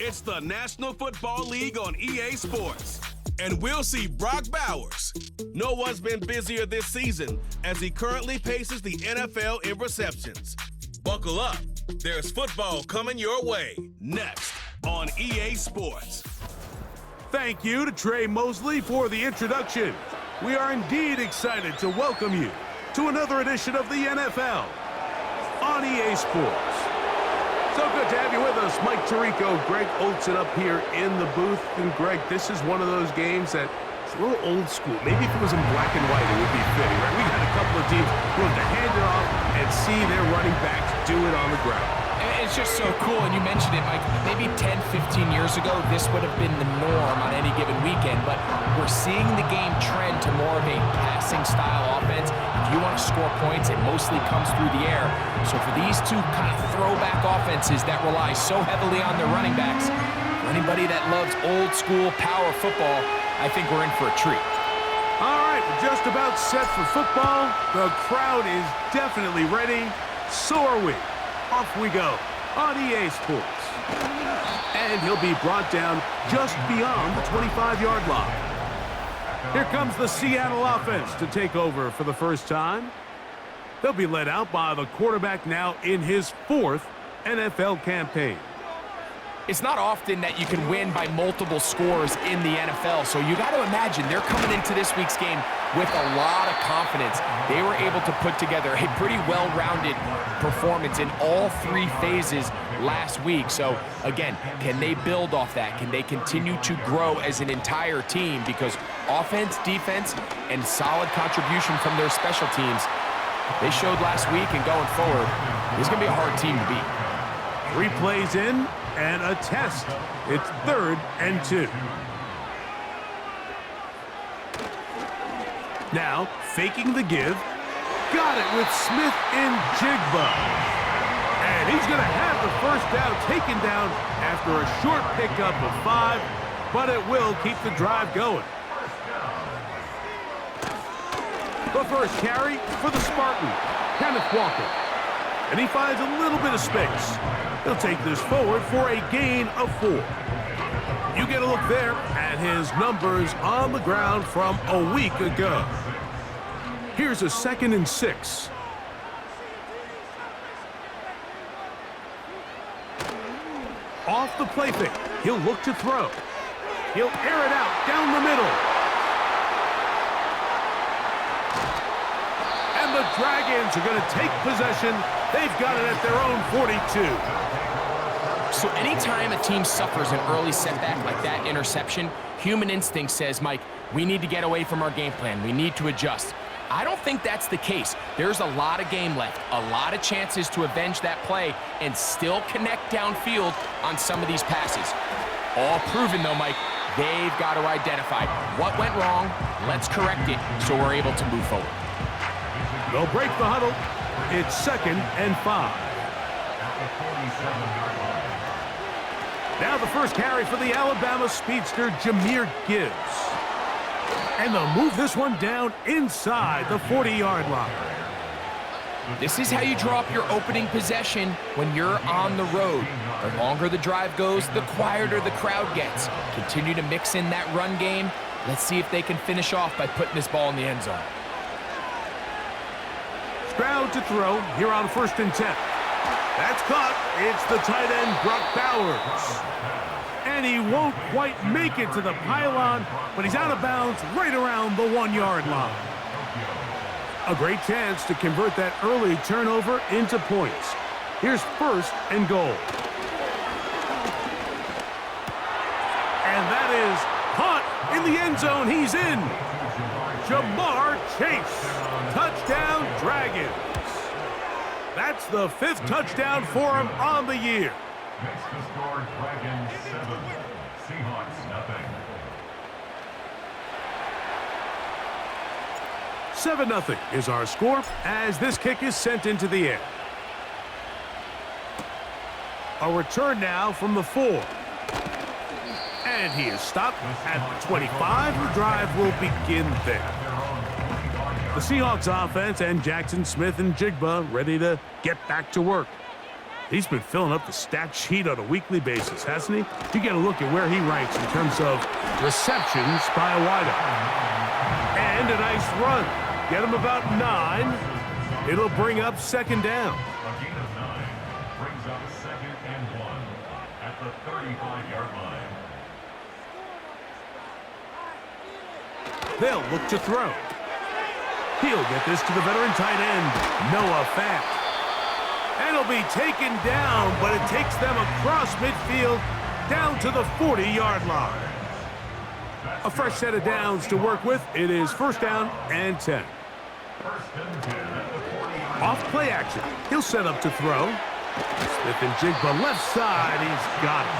It's the National Football League on EA Sports. And we'll see Brock Bowers. No one's been busier this season as he currently paces the NFL in receptions. Buckle up. There's football coming your way. Next on EA Sports. Thank you to Trey Mosley for the introduction. We are indeed excited to welcome you to another edition of the NFL on EA Sports. So good to have you with us. Mike Tirico, Greg Olson up here in the booth. And Greg, this is one of those games that it's a little old school. Maybe if it was in black and white, it would be fitting, right? We had a couple of teams who have to hand it off and see their running backs do it on the ground. It's just so cool, and you mentioned it, Mike. Maybe 10, 15 years ago, this would have been the norm on any given weekend, but we're seeing the game trend to more of a passing-style offense. If you want to score points, it mostly comes through the air. So for these two kind of throwback offenses that rely so heavily on their running backs, for anybody that loves old-school power football, I think we're in for a treat. All right, we're just about set for football. The crowd is definitely ready. So are we. Off we go on EA Sports. And he'll be brought down just beyond the 25-yard line. Here comes the Seattle offense to take over for the first time. They'll be led out by the quarterback now in his 4th NFL campaign. It's not often that you can win by multiple scores in the NFL, so you got to imagine they're coming into this week's game with a lot of confidence. They were able to put together a pretty well-rounded performance in all 3 phases last week. So, again, can they build off that? Can they continue to grow as an entire team? Because offense, defense, and solid contribution from their special teams, they showed last week, and going forward, it's going to be a hard team to beat. 3 plays in and a test. It's 3rd and 2. Now, faking the give. Got it with Smith and Jigba. And he's going to have the first down taken down after a short pickup of 5, but it will keep the drive going. The first carry for the Spartan, Kenneth Walker. And he finds a little bit of space. He'll take this forward for a gain of 4. You get a look there at his numbers on the ground from a week ago. Here's a 2nd and 6. Off the play fake. He'll look to throw. He'll air it out down the middle. And the Dragons are going to take possession. They've got it at their own 42. So anytime a team suffers an early setback like that interception, human instinct says, Mike, we need to get away from our game plan. We need to adjust. I don't think that's the case. There's a lot of game left, a lot of chances to avenge that play and still connect downfield on some of these passes. All proven, though, Mike, they've got to identify what went wrong, let's correct it so we're able to move forward. They'll break the huddle. It's 2nd and 5. Now the first carry for the Alabama speedster, Jahmyr Gibbs. And they'll move this one down inside the 40-yard line. This is how you draw up your opening possession when you're on the road. The longer the drive goes, the quieter the crowd gets. Continue to mix in that run game. Let's see if they can finish off by putting this ball in the end zone. Stroud to throw here on 1st and 10. That's caught. It's the tight end, Brock Bowers. And he won't quite make it to the pylon, but he's out of bounds right around the 1-yard line. A great chance to convert that early turnover into points. Here's 1st and goal. And that is caught in the end zone. He's in. Jamar Chase. Touchdown, Dragons. That's the 5th touchdown for him on the year. Next to score, Dragons 7, Seahawks nothing. 7-0 is our score as this kick is sent into the air. A return now from the 4. And he is stopped at the 25. The drive will begin there. The Seahawks offense and Jackson Smith and Jigba ready to get back to work. He's been filling up the stat sheet on a weekly basis, hasn't he? You get a look at where he ranks in terms of receptions by a wideout. And a nice run. Get him about 9. It'll bring up second down. A gain of 9 brings up 2nd and 1 at the 35-yard line. They'll look to throw. He'll get this to the veteran tight end, Noah Fant. And it'll be taken down, but it takes them across midfield down to the 40-yard line. A fresh set of downs to work with. It is first down and 10. Off play action. He'll set up to throw. Smith and Jigba left side. He's got it.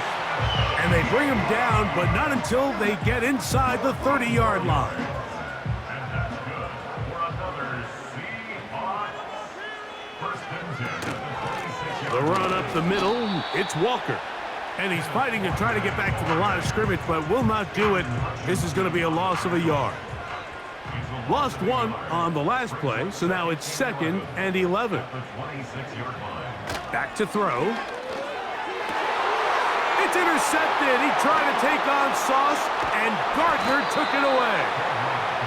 And they bring him down, but not until they get inside the 30-yard line. And that's good for another Seahawks. First and 10 at the 26-yard The line. run up the middle. It's Walker. And he's fighting to try to get back to the line of scrimmage, but will not do it. This is going to be a loss of a yard. Lost 1 on the last play, so now it's 2nd and 11. The 26-yard line. Back to throw. It's intercepted. He tried to take on Sauce, and Gardner took it away.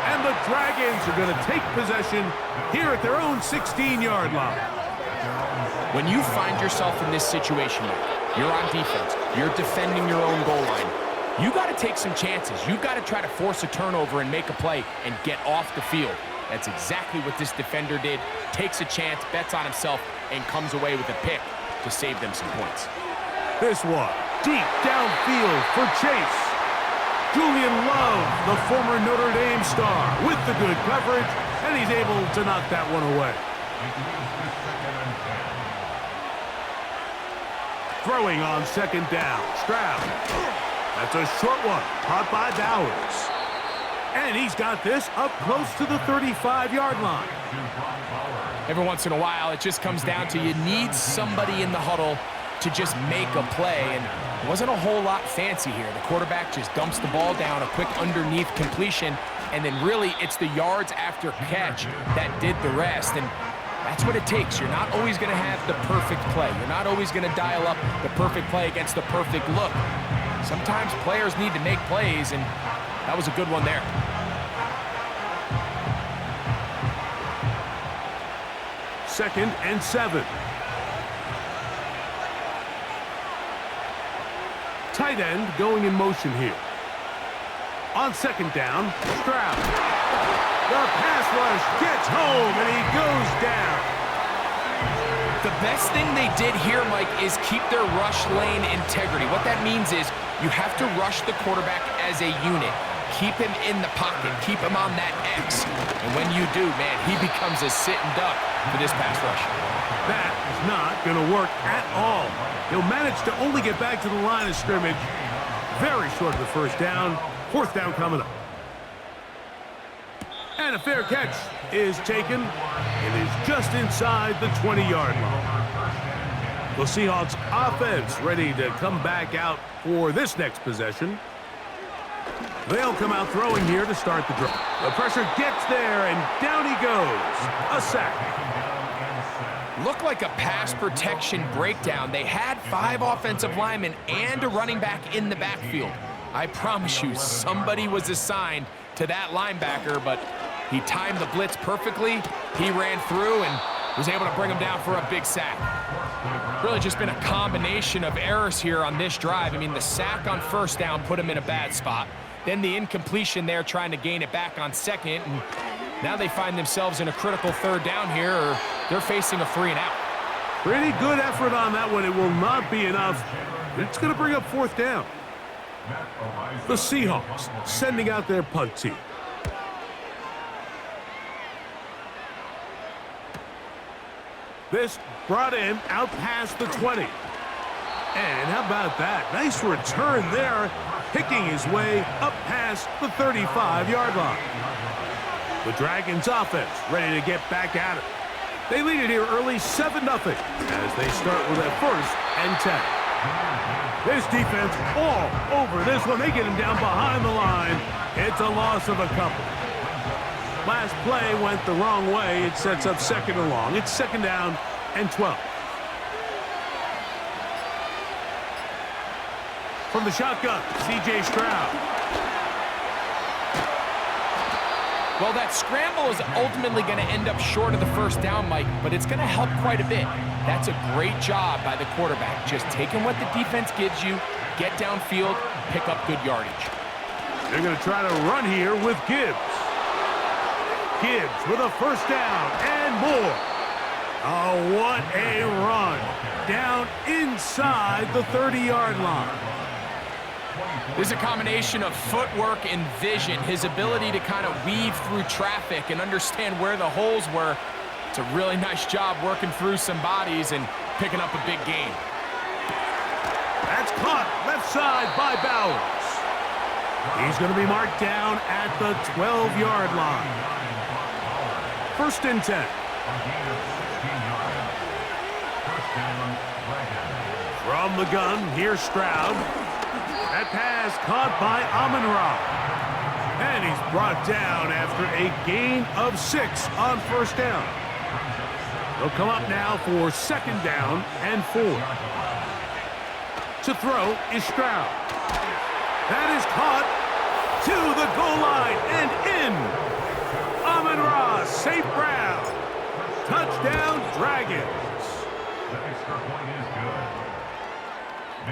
And the Dragons are going to take possession here at their own 16-yard line. When you find yourself in this situation, you're on defense, you're defending your own goal line, you got to take some chances. You've got to try to force a turnover and make a play and get off the field. That's exactly what this defender did. Takes a chance, bets on himself, and comes away with a pick to save them some points. This one, deep downfield for Chase. Julian Love, the former Notre Dame star, with the good coverage, and he's able to knock that one away. Throwing on second down. Stroud. That's a short one. Caught by Bowers. And he's got this up close to the 35-yard line. Every once in a while, it just comes down to you need somebody in the huddle to just make a play, and it wasn't a whole lot fancy here. The quarterback just dumps the ball down, a quick underneath completion, and then really it's the yards after catch that did the rest. And that's what it takes. You're not always going to have the perfect play. You're not always going to dial up the perfect play against the perfect look. Sometimes players need to make plays, and that was a good one there. Second and 7. Tight end going in motion here. On second down, Stroud. The pass rush gets home, and he goes down. The best thing they did here, Mike, is keep their rush lane integrity. What that means is you have to rush the quarterback as a unit. Keep him in the pocket. Keep him on that X. And when you do, man, he becomes a sitting duck for this pass rush. That is not going to work at all. He'll manage to only get back to the line of scrimmage. Very short of the first down. Fourth down coming up. And a fair catch is taken. It is just inside the 20-yard line. The Seahawks offense ready to come back out for this next possession. They'll come out throwing here to start the drive. The pressure gets there, and down he goes. A sack. Looked like a pass protection breakdown. They had 5 offensive linemen and a running back in the backfield. I promise you, somebody was assigned to that linebacker, but he timed the blitz perfectly. He ran through and was able to bring him down for a big sack. Really just been a combination of errors here on this drive. I mean, the sack on first down put him in a bad spot. Then the incompletion there trying to gain it back on second. And now they find themselves in a critical third down here, or they're facing a 3-and-out. Pretty good effort on that one. It will not be enough. It's going to bring up fourth down. The Seahawks sending out their punt team. This brought in out past the 20. And how about that? Nice return there, picking his way up past the 35-yard line. The Dragons offense ready to get back at it. They lead it here early 7-0 as they start with a first and 10. This defense all over this one. They get him down behind the line. It's a loss of a couple. Last play went the wrong way. It sets up second and long. It's second down and 12. From the shotgun, C.J. Stroud. Well, that scramble is ultimately going to end up short of the first down, Mike, but it's going to help quite a bit. That's a great job by the quarterback, just taking what the defense gives you, get downfield, pick up good yardage. They're going to try to run here with Gibbs. Gibbs with a first down and more. Oh, what a run. Down inside the 30-yard line. There's a combination of footwork and vision, his ability to kind of weave through traffic and understand where the holes were. It's a really nice job working through some bodies and picking up a big gain. That's caught left side by Bowers. He's going to be marked down at the 12-yard line. First and 10. From the gun, here's Stroud. That pass caught by Amon-Ra. And he's brought down after a gain of 6 on first down. They'll come up now for second down and 4. To throw is Stroud. That is caught to the goal line and in. Amon-Ra, safe ground. Touchdown, Dragons. The extra point is good.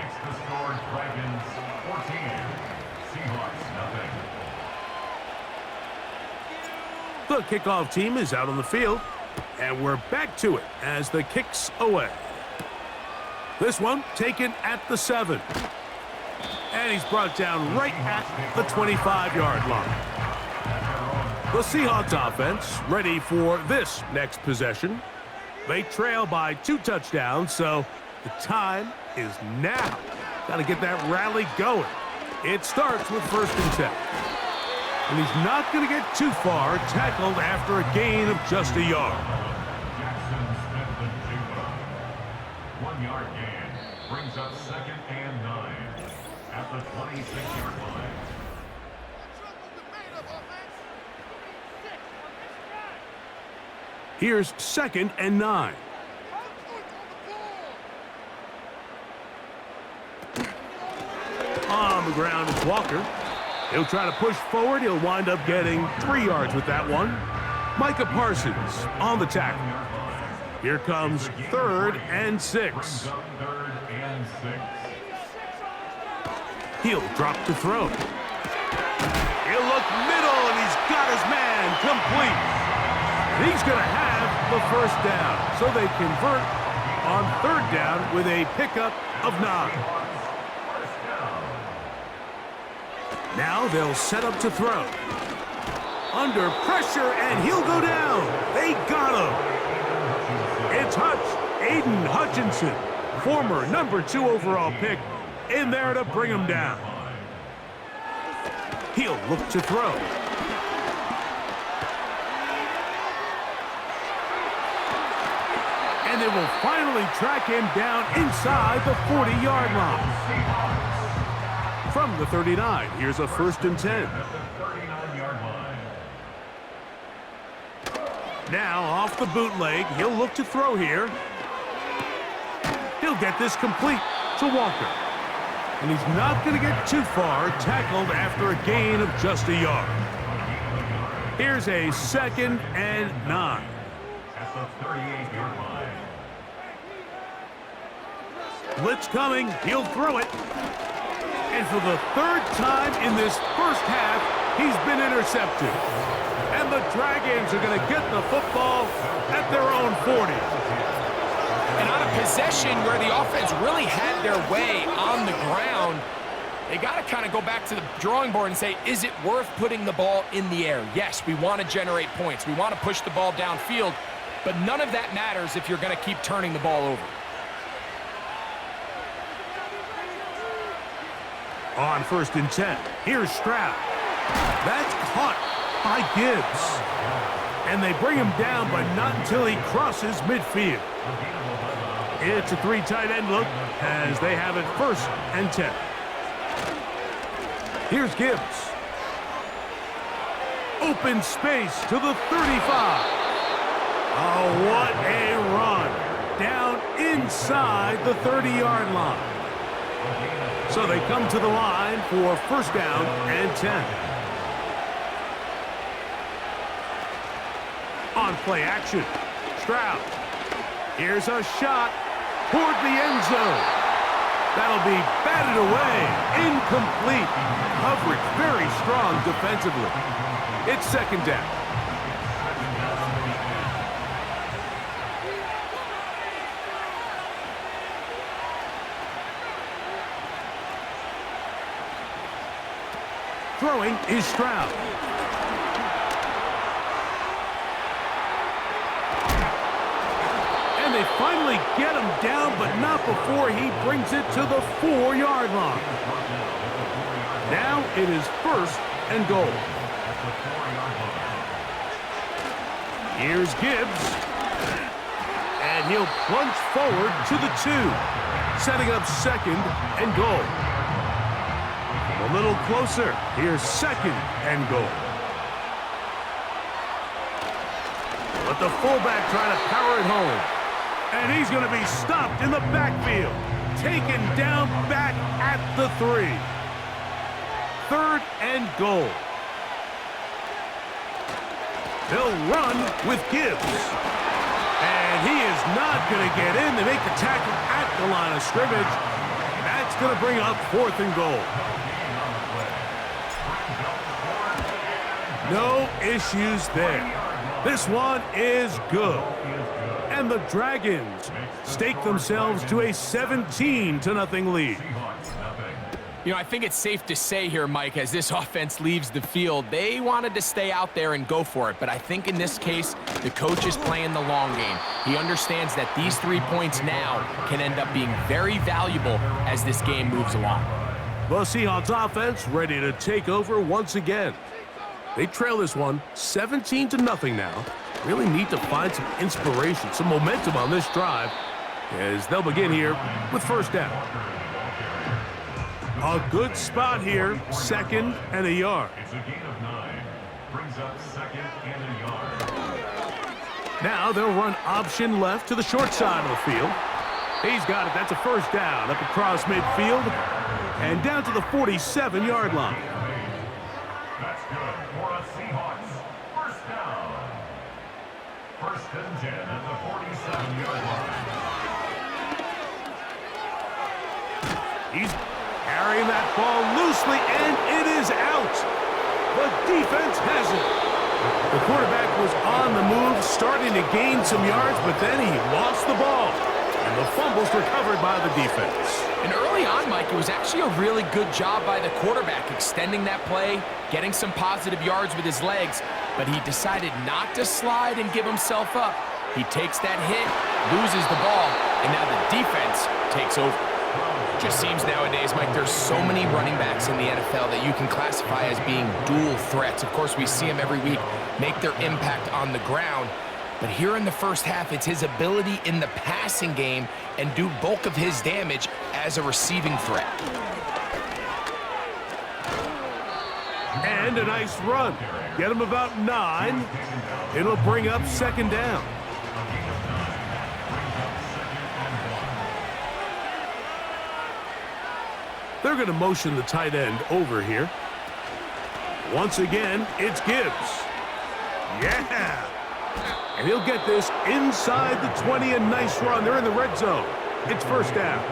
Makes the score Dragons 14. Seahawks nothing. The kickoff team is out on the field, and we're back to it as the kick's away. This one taken at the 7. And he's brought down right at the 25-yard line. The Seahawks offense ready for this next possession. They trail by 2 touchdowns, so the time is now. Got to get that rally going. It starts with first and 10. And he's not going to get too far, tackled after a gain of just a yard. Jackson spent the Juba. 1-yard gain brings up second and 9 at the 26-yard line. Here's second and 9. On the ground is Walker. He'll try to push forward. He'll wind up getting 3 yards with that one. Micah Parsons on the tackle. Here comes third and 6. Third and 6. He'll drop to throw. He'll look middle, and he's got his man complete. He's going to have the first down, so they convert on third down with a pickup of 9. Now they'll set up to throw. Under pressure, and he'll go down. They got him. It's Aiden Hutchinson, former number 2 overall pick, in there to bring him down. He'll look to throw. And they will finally track him down inside the 40-yard line. From the 39, here's a first and 10. Now off the bootleg, he'll look to throw here. He'll get this complete to Walker. And he's not going to get too far, tackled after a gain of just a yard. Here's a second and 9. At the 38-yard line. Blitz coming, he'll throw it. And for the 3rd time in this first half, he's been intercepted. And the Dragons are going to get the football at their own 40. And on a possession where the offense really had their way on the ground, they got to kind of go back to the drawing board and say, is it worth putting the ball in the air? Yes, we want to generate points. We want to push the ball downfield, but none of that matters if you're going to keep turning the ball over. On first and 10, here's Stroud. That's caught by Gibbs. And they bring him down, but not until he crosses midfield. It's a 3 tight end look as they have it first and 10. Here's Gibbs. Open space to the 35. Oh, what a run. Down inside the 30-yard line. So So they come to the line for first down and 10. On play action, Stroud. Here's a shot toward the end zone. That'll be batted away. Incomplete. Coverage very strong defensively. It's second down. Throwing is Stroud. And they finally get him down, but not before he brings it to the 4-yard line. Now it is first and goal. Here's Gibbs. And he'll plunge forward to the 2, setting up second and goal. A little closer. Here's second and goal. But the fullback trying to power it home. And he's going to be stopped in the backfield. Taken down back at the 3. Third and goal. They'll run with Gibbs. And he is not going to get in. They make the tackle at the line of scrimmage. That's going to bring up fourth and goal. No issues there. This one is good. And the Dragons stake themselves to a 17-0 lead. You know, I think it's safe to say here, Mike, as this offense leaves the field, they wanted to stay out there and go for it. But I think in this case, the coach is playing the long game. He understands that these 3 points now can end up being very valuable as this game moves along. The Seahawks offense ready to take over once again. They trail this one 17-0 now. Really need to find some inspiration, some momentum on this drive as they'll begin here with first down. A good spot here, second and a yard. It's a gain of 9. Brings up second and a yard. Now they'll run option left to the short side of the field. He's got it. That's a first down up across midfield and down to the 47-yard line. That's good for a Seahawks. First down. First and 10 at the 47-yard line. He's carrying that ball loosely, and it is out. The defense has it. The quarterback was on the move, starting to gain some yards, but then he lost the ball. And the fumble's recovered by the defense. And early on, Mike, it was actually a really good job by the quarterback extending that play, getting some positive yards with his legs, but he decided not to slide and give himself up. He takes that hit, loses the ball, and now the defense takes over. Just seems nowadays, Mike, there's so many running backs in the NFL that you can classify as being dual threats. Of course, we see them every week make their impact on the ground. But here in the first half, it's his ability in the passing game and do bulk of his damage as a receiving threat. And a nice run. Get him about 9. It'll bring up second down. They're going to motion the tight end over here. Once again, it's Gibbs. Yeah! And he'll get this inside the 20, a nice run. They're in the red zone. It's first down.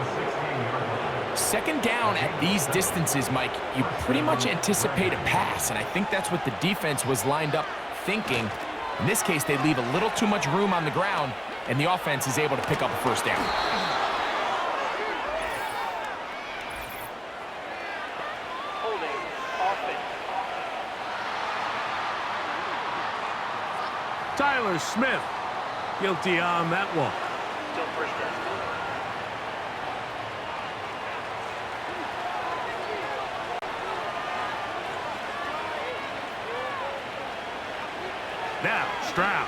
Second down at these distances, Mike, you pretty much anticipate a pass, and I think that's what the defense was lined up thinking. In this case, they leave a little too much room on the ground, and the offense is able to pick up a first down. Tyler Smith, guilty on that one. Still first down. Now, Stroud.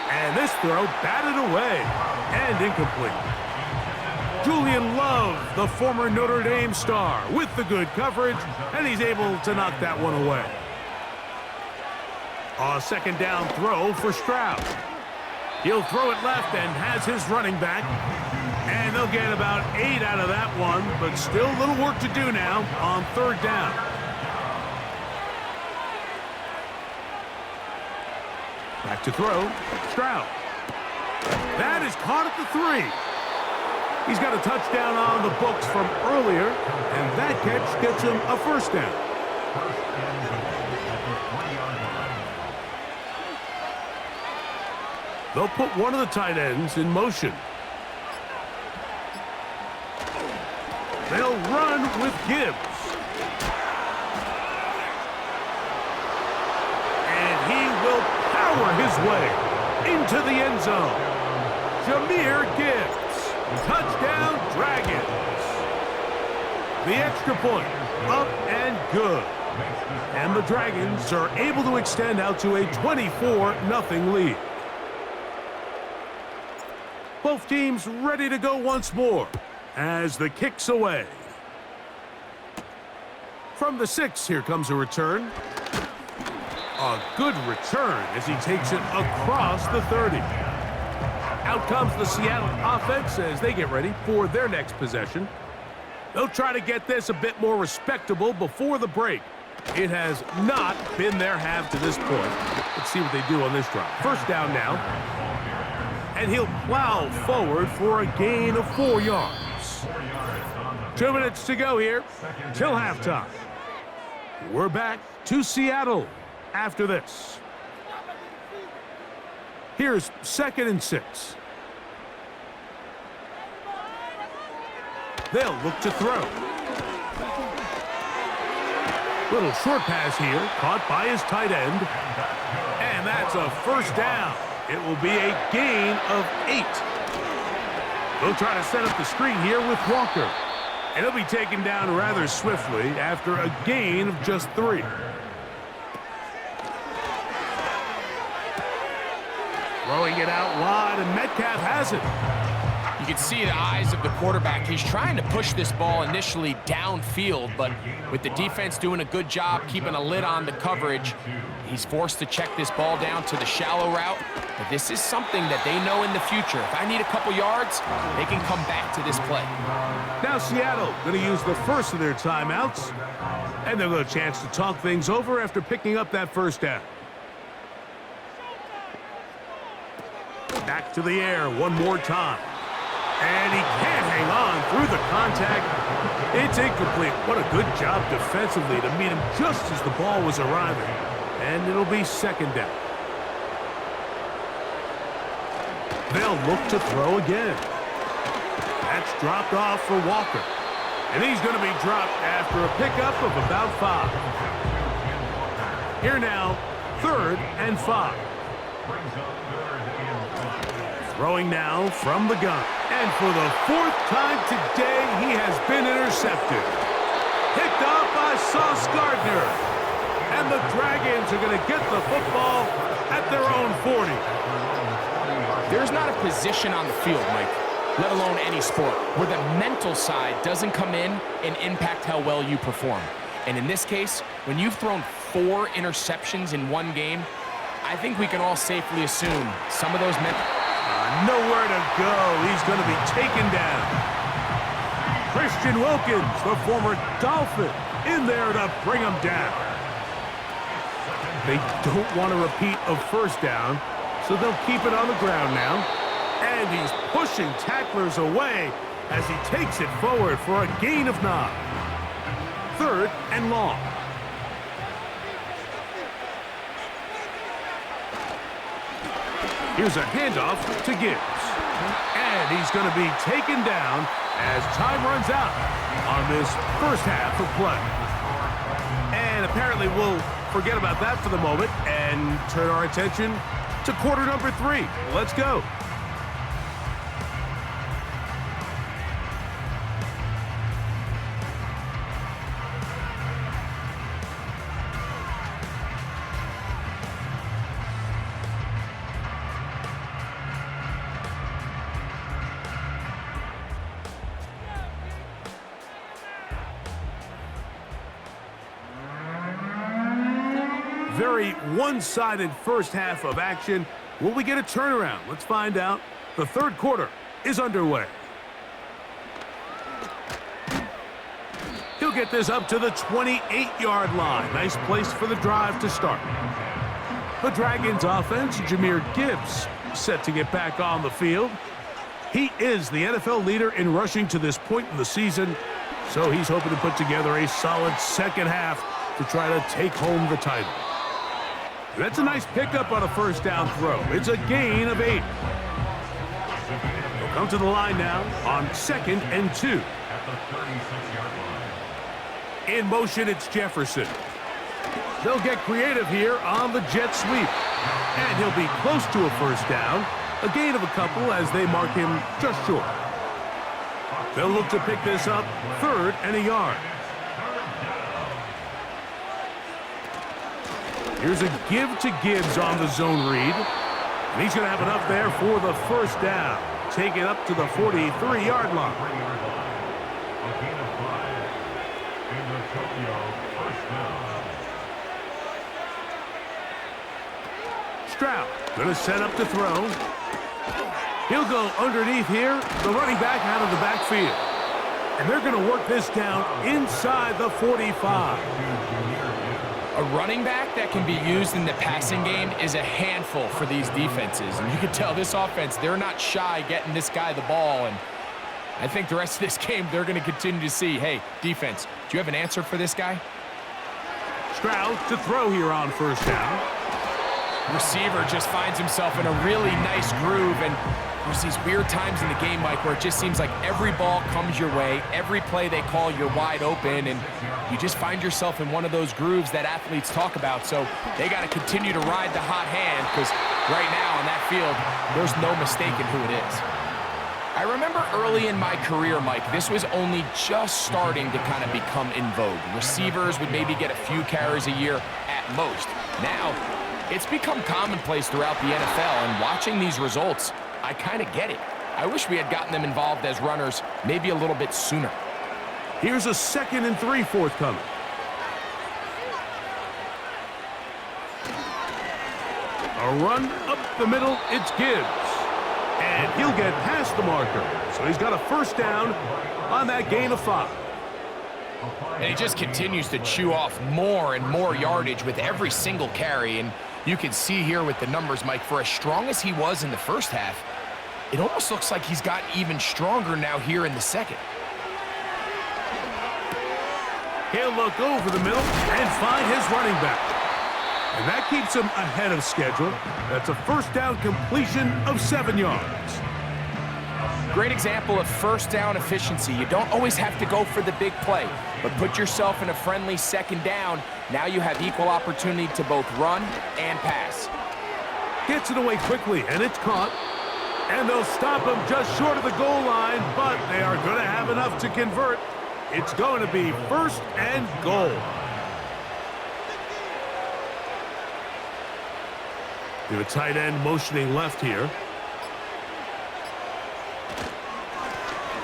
And this throw batted away and incomplete. Julian Love, the former Notre Dame star, with the good coverage, and he's able to knock that one away. A second down throw for Stroud. He'll throw it left and has his running back. And they'll get about 8 out of that one, but still a little work to do now on third down. Back to throw. Stroud. That is caught at the 3. He's got a touchdown on the books from earlier, and that catch gets him a first down. First and goal at the 20-yard line. They'll put one of the tight ends in motion. They'll run with Gibbs. And he will power his way into the end zone. Jahmyr Gibbs. Touchdown, Dragons. The extra point, up and good. And the Dragons are able to extend out to a 24-0 lead. Both teams ready to go once more as the kick's away. From the 6, here comes a return. A good return as he takes it across the 30. Out comes the Seattle offense as they get ready for their next possession. They'll try to get this a bit more respectable before the break. It has not been their half to this point. Let's see what they do on this drive. First down now. And he'll plow forward for a gain of 4 yards. 2 minutes to go here till halftime. We're back to Seattle after this. Here's 2nd and 6. They'll look to throw. Little short pass here, caught by his tight end. And that's a first down. It will be a gain of 8. They'll try to set up the screen here with Walker. And he'll be taken down rather swiftly after a gain of just 3. Throwing it out wide, and Metcalf has it. You can see the eyes of the quarterback. He's trying to push this ball initially downfield, but with the defense doing a good job keeping a lid on the coverage, he's forced to check this ball down to the shallow route. But this is something that they know in the future. If I need a couple yards, they can come back to this play. Now Seattle going to use the first of their timeouts, and they'll get a chance to talk things over after picking up that first down. Back to the air one more time. And he can't hang on through the contact. It's incomplete. What a good job defensively to meet him just as the ball was arriving. And it'll be 2nd down. They'll look to throw again. That's dropped off for Walker. And he's going to be dropped after a pickup of about 5. Here now, 3rd and 5. Throwing now from the gun. And for the 4th time today, he has been intercepted. Picked off by Sauce Gardner. And the Dragons are going to get the football at their own 40. There's not a position on the field, Mike, let alone any sport, where the mental side doesn't come in and impact how well you perform. And in this case, when you've thrown 4 interceptions in one game, I think we can all safely assume some of those nowhere to go. He's going to be taken down. Christian Wilkins, the former Dolphin, in there to bring him down. They don't want a repeat of first down, so they'll keep it on the ground now. And he's pushing tacklers away as he takes it forward for a gain of 9. 3rd and long. Here's a handoff to Gibbs. And he's going to be taken down as time runs out on this first half of play. And apparently we'll forget about that for the moment and turn our attention to quarter number 3. Let's go. Very one-sided first half of action. Will we get a turnaround? Let's find out. The 3rd quarter is underway. He'll get this up to the 28-yard line. Nice place for the drive to start. The Dragons offense, Jahmyr Gibbs, set to get back on the field. He is the NFL leader in rushing to this point in the season, so he's hoping to put together a solid second half to try to take home the title. That's a nice pickup on a first down throw. It's a gain of 8. He'll come to the line now on 2nd and 2. At the 36-yard line. In motion, it's Jefferson. They'll get creative here on the jet sweep. And he'll be close to a first down. A gain of a couple as they mark him just short. They'll look to pick this up 3rd and a yard. Here's a give to Gibbs on the zone read. And he's going to have enough there for the first down. Take it up to the 43-yard line. A gain of 5. In the Tokyo first down. Stroud going to set up to throw. He'll go underneath here. The running back out of the backfield. And they're going to work this down inside the 45. A running back that can be used in the passing game is a handful for these defenses. And you can tell this offense, they're not shy getting this guy the ball. And I think the rest of this game, they're going to continue to see, hey, defense, do you have an answer for this guy? Stroud to throw here on first down. Receiver just finds himself in a really nice groove. And there's these weird times in the game, Mike, where it just seems like every ball comes your way. Every play they call, you're wide open. And you just find yourself in one of those grooves that athletes talk about. So they got to continue to ride the hot hand because right now on that field, there's no mistaking who it is. I remember early in my career, Mike, this was only just starting to kind of become in vogue. Receivers would maybe get a few carries a year at most. Now, it's become commonplace throughout the NFL, and watching these results, I kind of get it. I wish we had gotten them involved as runners maybe a little bit sooner. Here's a 2nd and 3 forthcoming. A run up the middle, it's Gibbs. And he'll get past the marker. So he's got a first down on that gain of 5. And he just continues to chew off more and more yardage with every single carry. And you can see here with the numbers, Mike, for as strong as he was in the first half, it almost looks like he's gotten even stronger now here in the second. He'll look over the middle and find his running back. And that keeps him ahead of schedule. That's a first down completion of 7 yards. Great example of first down efficiency. You don't always have to go for the big play, but put yourself in a friendly second down. Now you have equal opportunity to both run and pass. Gets it away quickly, and it's caught. And they'll stop him just short of the goal line, but they are going to have enough to convert. It's going to be 1st and goal. The tight end motioning left here.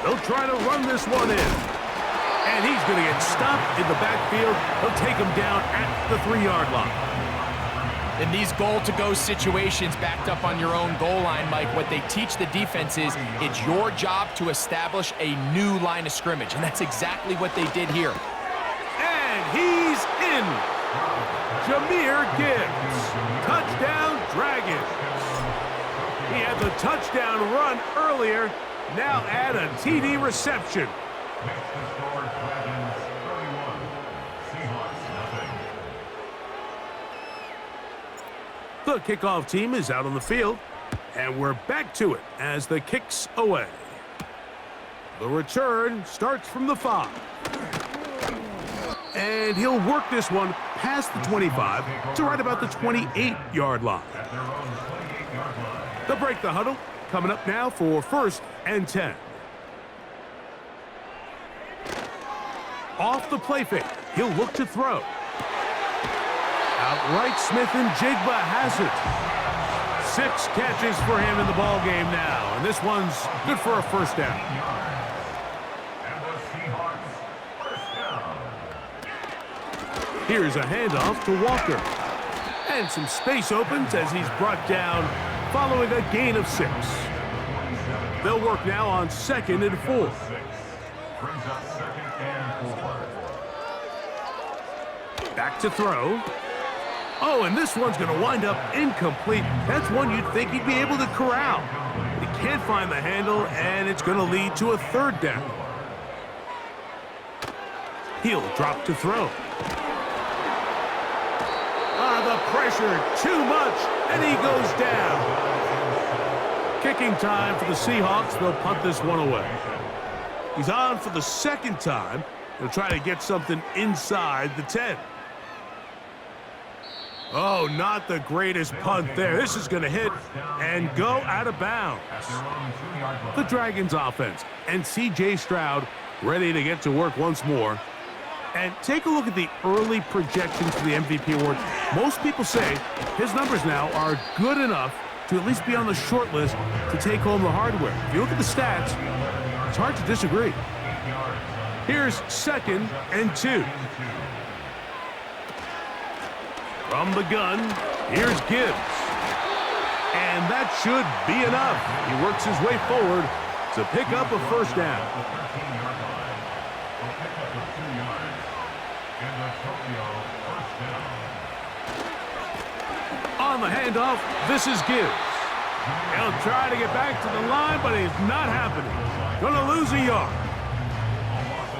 They'll try to run this one in. And he's going to get stopped in the backfield. He'll take him down at the 3-yard line. In these goal-to-go situations backed up on your own goal line, Mike, what they teach the defense is it's your job to establish a new line of scrimmage. And that's exactly what they did here. And he's in. Jahmyr Gibbs. Touchdown, Dragons. He had the touchdown run earlier. Now add a TD reception. Next to score, Dragons 31. Seahawks nothing. The kickoff team is out on the field, and we're back to it as the kick's away. The return starts from the 5. And he'll work this one past the 25 to right about the 28-yard line. At their own 28-yard line. They'll break the huddle. Coming up now for 1st and 10. Off the play fake, he'll look to throw. Outright Smith and Jigba has it. 6 catches for him in the ball game now, and this one's good for a first down. And the Seahawks first down. Here's a handoff to Walker. And some space opens as he's brought down following a gain of 6. They'll work now on 2nd and 4. Brings up 2nd and 4. Back to throw. Oh, and this one's going to wind up incomplete. That's one you'd think he'd be able to corral. He can't find the handle, and it's going to lead to a third down. He'll drop to throw. The pressure, too much, and he goes down. Kicking time for the Seahawks. They'll punt this one away. He's on for the second time. He'll try to get something inside the 10. Oh, not the greatest punt there. This is going to hit and go out of bounds. The Dragons offense and C.J. Stroud ready to get to work once more. And take a look at the early projections for the MVP award. Most people say his numbers now are good enough to at least be on the short list to take home the hardware. If you look at the stats, it's hard to disagree. Here's 2nd and 2. From the gun, here's Gibbs. And that should be enough. He works his way forward to pick up a first down. On the handoff, this is Gibbs. He'll try to get back to the line, but it's not happening. Gonna lose a yard.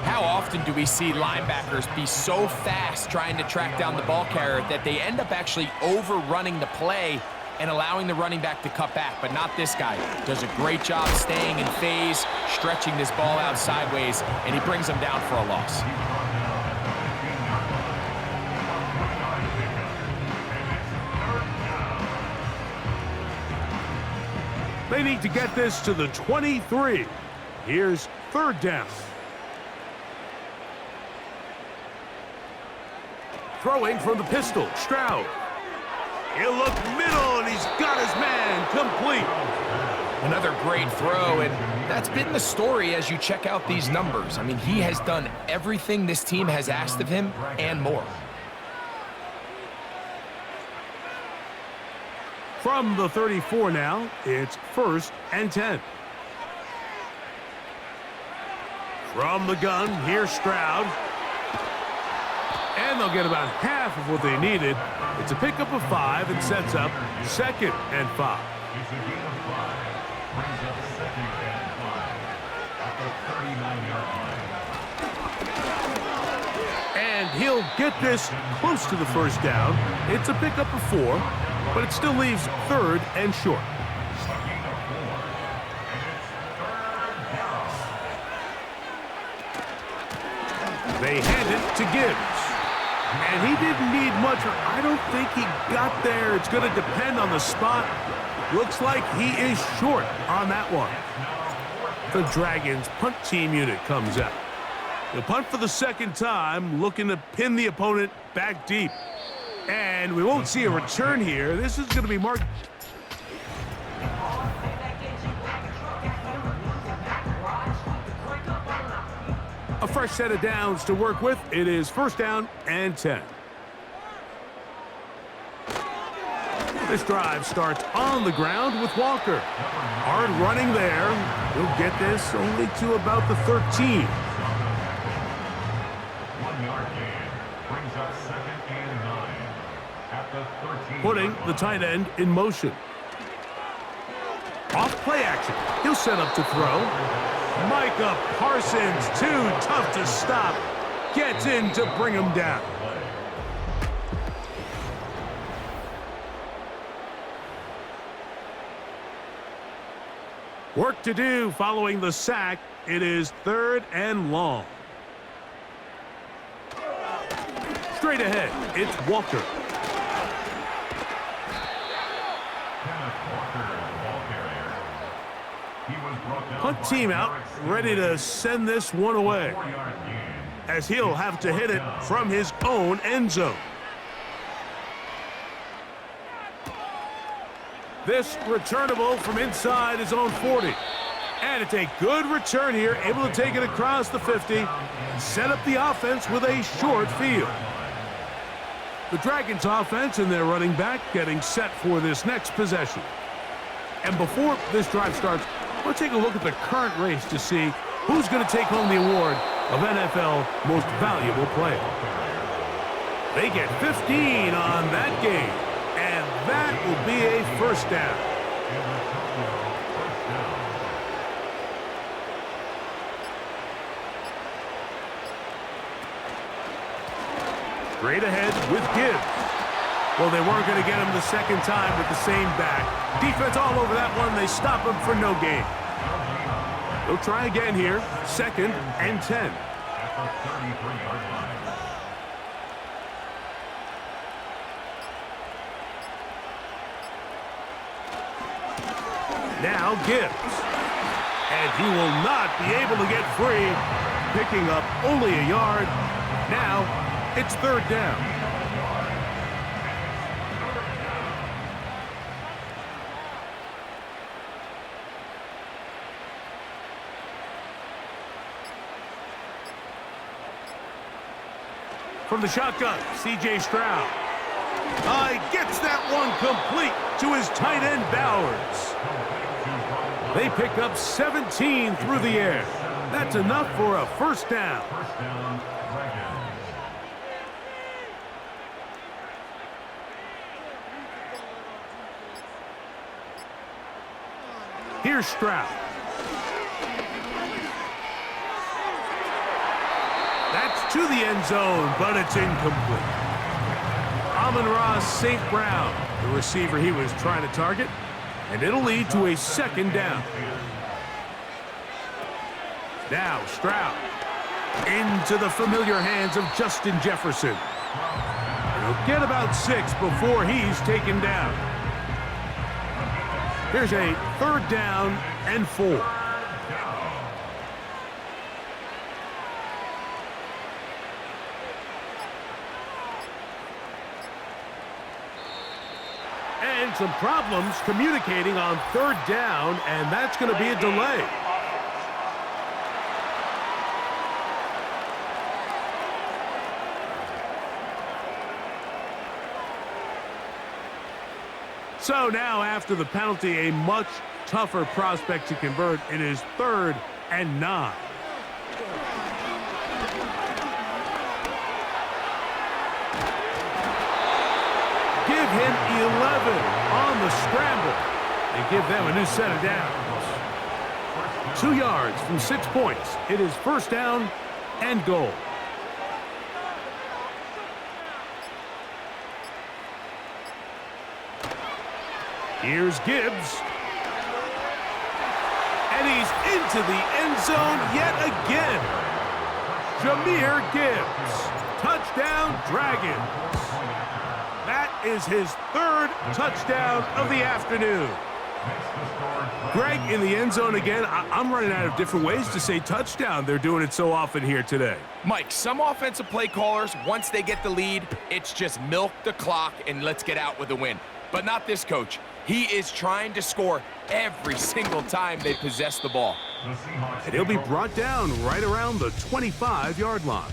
How often do we see linebackers be so fast trying to track down the ball carrier that they end up actually overrunning the play and allowing the running back to cut back? But not this guy. Does a great job staying in phase, stretching this ball out sideways, and he brings them down for a loss. They need to get this to the 23. Here's 3rd down. Throwing from the pistol, Stroud. He'll look middle, and he's got his man complete. Another great throw, and that's been the story as you check out these numbers. I mean, he has done everything this team has asked of him and more. From the 34 now, it's 1st and 10. From the gun, here's Stroud. And they'll get about half of what they needed. It's a pickup of 5 and sets up 2nd and 5. It's a gain of 5. Brings up 2nd and 5 at the 39-yard line. And he'll get this close to the first down. It's a pickup of 4, but it still leaves 3rd and short. They hand it to Gibbs. And he didn't need much. I don't think he got there. It's going to depend on the spot. Looks like he is short on that one. The Dragons punt team unit comes out. The punt for the 2nd time, looking to pin the opponent back deep. And we won't see a return here. This is going to be marked. A fresh set of downs to work with. It is 1st down and 10. This drive starts on the ground with Walker. Hard running there. He'll get this only to about the 13. 1 yard gain brings up 2nd and 9 at the 13. Putting the tight end in motion. Off play action. He'll set up to throw. Micah Parsons, too tough to stop. Gets in to bring him down. Work to do following the sack. It is 3rd and long. Straight ahead, it's Walker. Punt team out, ready to send this one away, as he'll have to hit it from his own end zone. This returnable from inside his own 40. And it's a good return here, able to take it across the 50 and set up the offense with a short field. The Dragons offense and their running back getting set for this next possession. And before this drive starts, let's take a look at the current race to see who's going to take home the award of NFL Most Valuable Player. They get 15 on that game, and that will be a first down. Straight ahead with Gibbs. Well, they weren't going to get him the second time with the same back. Defense all over that one. They stop him for no gain. They'll try again here. 2nd and 10. At the 33-yard line. Now Gibbs. And he will not be able to get free. Picking up only a yard. Now it's 3rd down. From the shotgun, C.J. Stroud. Gets that one complete to his tight end, Bowers. They pick up 17 through the air. That's enough for a first down. First down, Dragons. Here's Stroud. That's to the end zone, but it's incomplete. Amon-Ra St. Brown, the receiver he was trying to target, and it'll lead to a 2nd down. Now Stroud into the familiar hands of Justin Jefferson. He'll get about 6 before he's taken down. Here's a 3rd down and 4. And some problems communicating on 3rd down, and that's going to be a delay. So now, after the penalty, a much tougher prospect to convert. It is 3rd and 9. Give him 11 on the scramble and give them a new set of downs. 2 yards from 6 points. It is 1st down and goal. Here's Gibbs. And he's into the end zone yet again. Jahmyr Gibbs. Touchdown, Dragons. That is his 3rd touchdown of the afternoon. Greg, in the end zone again. I'm running out of different ways to say touchdown. They're doing it so often here today. Mike, some offensive play callers, once they get the lead, it's just milk the clock and let's get out with a win. But not this coach. He is trying to score every single time they possess the ball. And he'll be brought down right around the 25-yard line.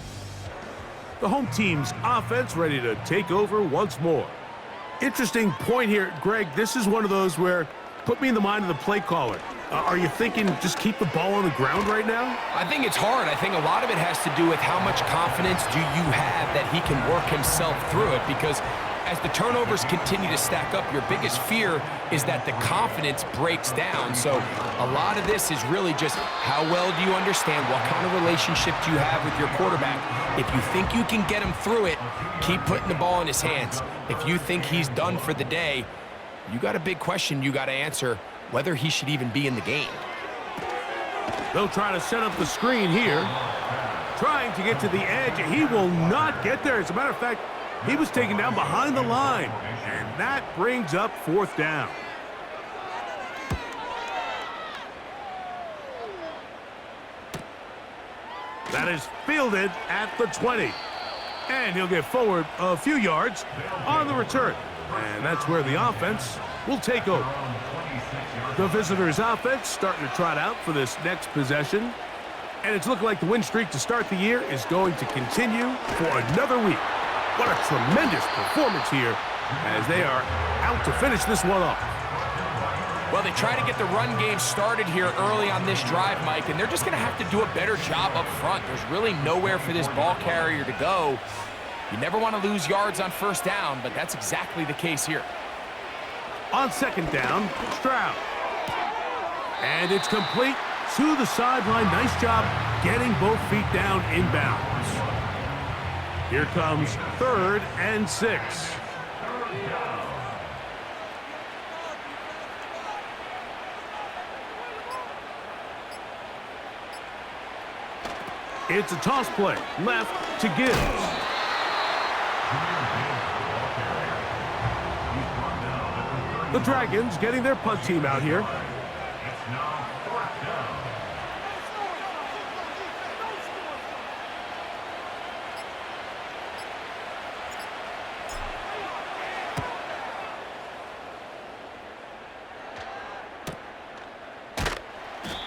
The home team's offense ready to take over once more. Interesting point here, Greg. This is one of those where, put me in the mind of the play caller. Are you thinking just keep the ball on the ground right now? I think it's hard. I think a lot of it has to do with how much confidence do you have that he can work himself through it, because as the turnovers continue to stack up, your biggest fear is that the confidence breaks down. So a lot of this is really just how well do you understand, what kind of relationship do you have with your quarterback. If you think you can get him through it, keep putting the ball in his hands. If you think he's done for the day, you got a big question you got to answer, whether he should even be in the game. They'll try to set up the screen here. Trying to get to the edge. He will not get there. As a matter of fact, he was taken down behind the line, and that brings up 4th down. That is fielded at the 20. And he'll get forward a few yards on the return. And that's where the offense will take over. The visitors' offense starting to trot out for this next possession. And it's looking like the win streak to start the year is going to continue for another week. What a tremendous performance here as they are out to finish this one off. Well, they try to get the run game started here early on this drive, Mike, and they're just going to have to do a better job up front. There's really nowhere for this ball carrier to go. You never want to lose yards on first down, but that's exactly the case here. On second down, Stroud. And it's complete to the sideline. Nice job getting both feet down inbounds. Here comes 3rd and 6. It's a toss play, left to Gibbs. The Dragons getting their punt team out here.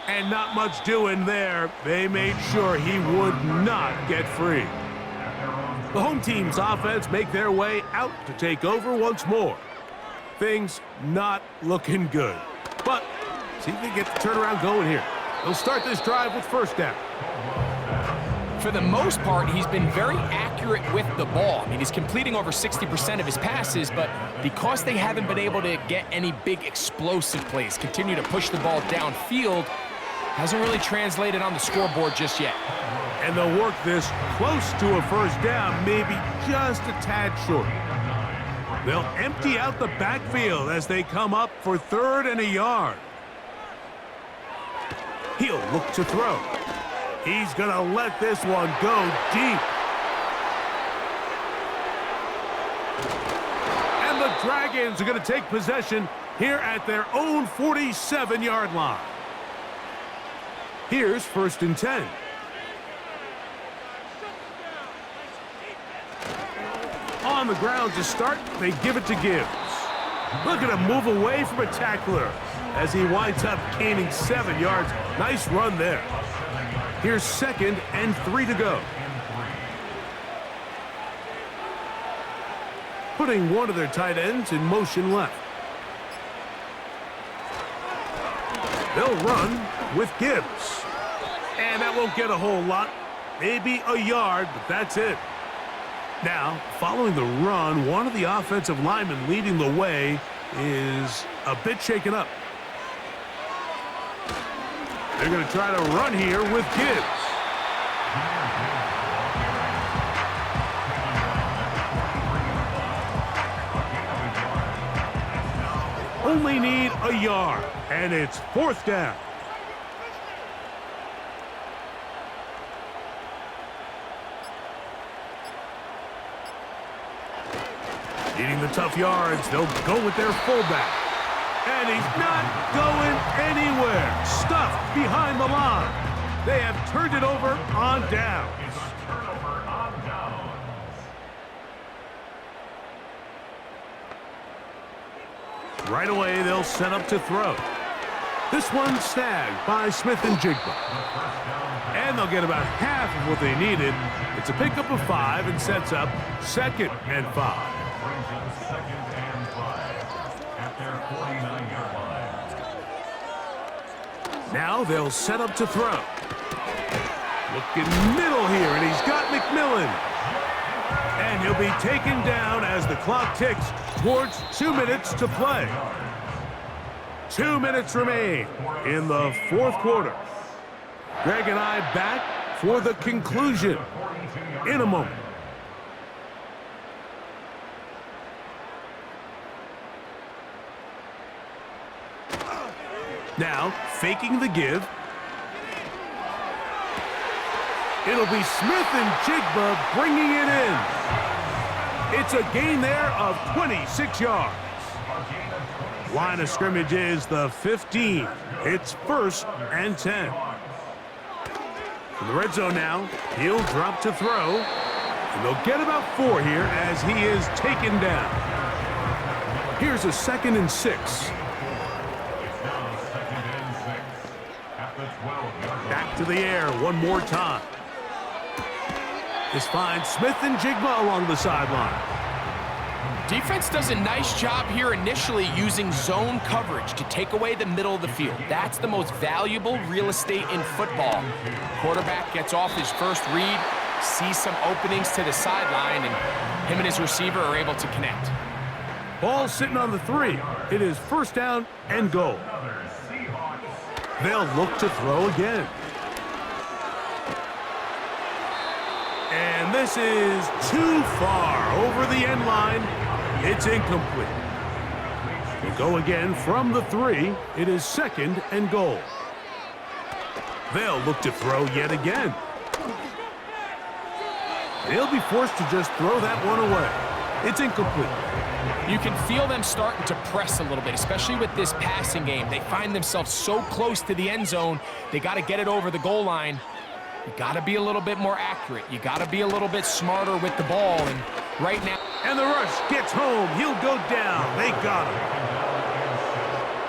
And not much doing there. They made sure he would not get free. The home team's offense make their way out to take over once more. Things not looking good. But see if they get the turnaround going here. They'll start this drive with first down. For the most part, he's been very accurate with the ball. I mean, he's completing over 60% of his passes, but because they haven't been able to get any big explosive plays, continue to push the ball downfield, hasn't really translated on the scoreboard just yet. And they'll work this close to a first down, maybe just a tad short. They'll empty out the backfield as they come up for 3rd and a yard. He'll look to throw. He's going to let this one go deep. And the Dragons are going to take possession here at their own 47-yard line. Here's 1st and 10. On the ground to start, they give it to Gibbs. Look at him move away from a tackler as he winds up gaining 7 yards. Nice run there. Here's 2nd and 3 to go. Putting one of their tight ends in motion left. They'll run with Gibbs. And that won't get a whole lot. Maybe a yard, but that's it. Now, following the run, one of the offensive linemen leading the way is a bit shaken up. They're going to try to run here with Gibbs. Only need a yard, and it's 4th down. Needing the tough yards, they'll go with their fullback. And he's not going anywhere. Stuffed behind the line. They have turned it over on downs. Right away, they'll set up to throw. This one snagged by Smith and Jigba. And they'll get about half of what they needed. It's a pickup of 5 and sets up 2nd and 5. Now they'll set up to throw. Looking middle here, and he's got McMillan. And he'll be taken down as the clock ticks towards 2 minutes to play. 2 minutes remain in the 4th quarter. Greg and I back for the conclusion in a moment. Now, faking the give. It'll be Smith and Jigba bringing it in. It's a gain there of 26 yards. Line of scrimmage is the 15. It's 1st and 10. In the red zone now, he'll drop to throw. And they'll get about 4 here as he is taken down. Here's a 2nd and 6. Back to the air one more time. This finds Smith and Jigba along the sideline. Defense does a nice job here initially using zone coverage to take away the middle of the field. That's the most valuable real estate in football. Quarterback gets off his first read, sees some openings to the sideline, and him and his receiver are able to connect. Ball sitting on the 3. It is first down and goal. They'll look to throw again. And this is too far over the end line. It's incomplete. They go again from the 3. It is second and goal. They'll look to throw yet again. They'll be forced to just throw that one away. It's incomplete. You can feel them starting to press a little bit, especially with this passing game. They find themselves so close to the end zone, they got to get it over the goal line. You got to be a little bit more accurate. You got to be a little bit smarter with the ball. And right now, and the rush gets home. He'll go down. They got him.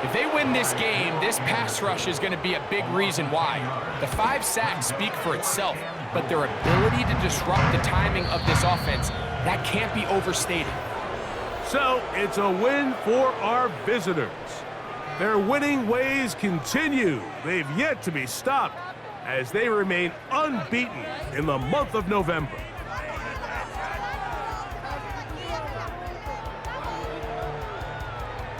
if they win this game, this pass rush is going to be a big reason why. The 5 sacks speak for itself, but their ability to disrupt the timing of this offense, that can't be overstated. So it's a win for our visitors. Their winning ways continue. They've yet to be stopped as they remain unbeaten in the month of November.